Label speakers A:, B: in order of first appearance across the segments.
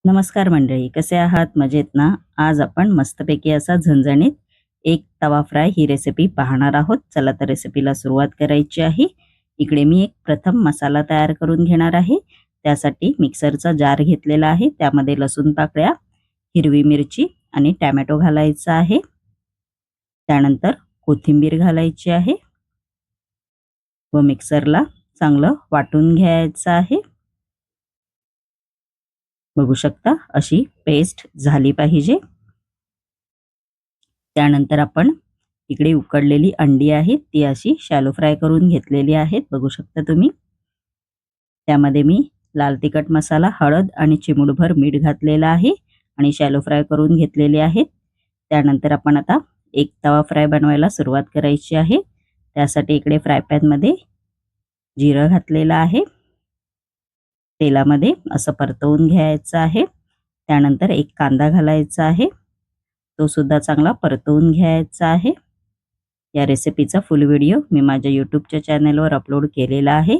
A: नमस्कार मंडळी, कसे आहात? मजेत ना? आज आपण मस्तपैकी असा झणझणीत एक तवा फ्राय ही रेसिपी पाहणार आहोत. चला तर रेसिपीला सुरुवात करायची आहे. इकडे मी एक प्रथम मसाला तयार करून घेणार आहे. त्यासाठी मिक्सरचा जार घेतलेला आहे. त्यामध्ये लसूण पाकळ्या, हिरवी मिरची आणि टोमॅटो घालायचा आहे. त्यानंतर कोथिंबीर घालायची आहे व मिक्सरला चांगलं वाटून घ्यायचं आहे. बघू शकता अशी पेस्ट झाली पाहिजे. त्यानंतर आपण इकडे उकडलेली अंडी आहेत ती अशी शॅलो फ्राय करून घेतलेली आहेत. बघू शकता तुम्ही. त्यामध्ये मी लाल तिखट मसाला, हळद आणि चिमूटभर मीठ घातलेला आहे आणि शॅलो फ्राय करून घेतलेले आहेत. त्यानंतर आपण आता एक तवा फ्राय बनवायला सुरुवात करायची आहे. त्यासाठी इकडे फ्राय पॅन मध्ये जिरं घातलेलं आहे. तेलामध्ये असं परतवून घ्यायचं आहे. त्यानंतर एक कांदा घालायचा आहे. तो सुद्धा चांगला परतवून घ्यायचा आहे. या रेसिपीचा फुल व्हिडिओ मी माझ्या यूट्यूबच्या चॅनलवर अपलोड केलेला आहे.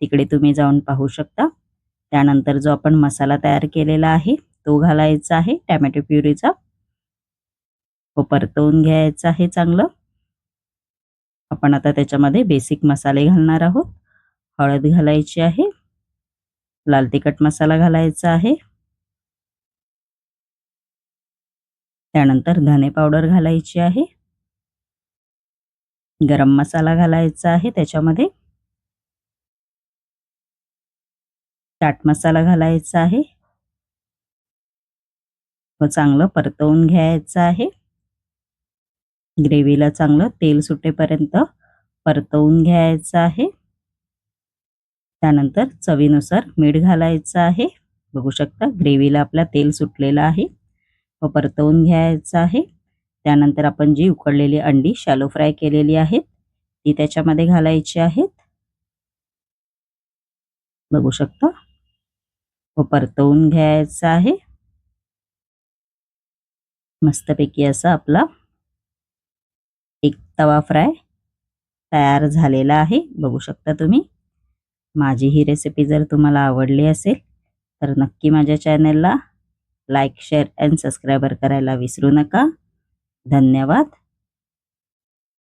A: तिकडे तुम्ही जाऊन पाहू शकता. त्यानंतर जो आपण मसाला तयार केलेला आहे तो घालायचा आहे टोमॅटो प्युरीचा. तो परतवून घ्यायचा आहे चांगलं. आपण आता त्याच्यामध्ये बेसिक मसाले घालणार आहोत. हळद घालायची आहे. लाल तिखट मसाला घालायचा आहे. त्यानंतर धने पावडर घालायची आहे. गरम मसाला घालायचा आहे त्याच्यामध्ये. चाट मसाला घालायचा आहे व चांगलं परतवून घ्यायचं आहे. ग्रेव्हीला चांगलं तेल सुटेपर्यंत परतवून घ्यायचं आहे. त्यानंतर चवीनुसार मीठ घालायचं आहे. बघू शकता ग्रेव्हीला आपला तेल सुटलेलं आहे व परतवून घ्यायचं आहे. त्यानंतर आपण जी उकडलेली अंडी शॅलो फ्राय केलेली आहेत ती त्याच्यामध्ये घालायची आहेत. बघू शकता व परतवून घ्यायचं आहे. मस्तपैकी असा आपला एक तवा फ्राय तयार झालेला आहे. बघू शकता तुम्ही. माझी ही रेसिपी जर तुम्हाला आवडली असेल तर नक्की माझ्या चॅनलला लाईक, शेअर अँड सबस्क्राईब करायला विसरू नका. धन्यवाद.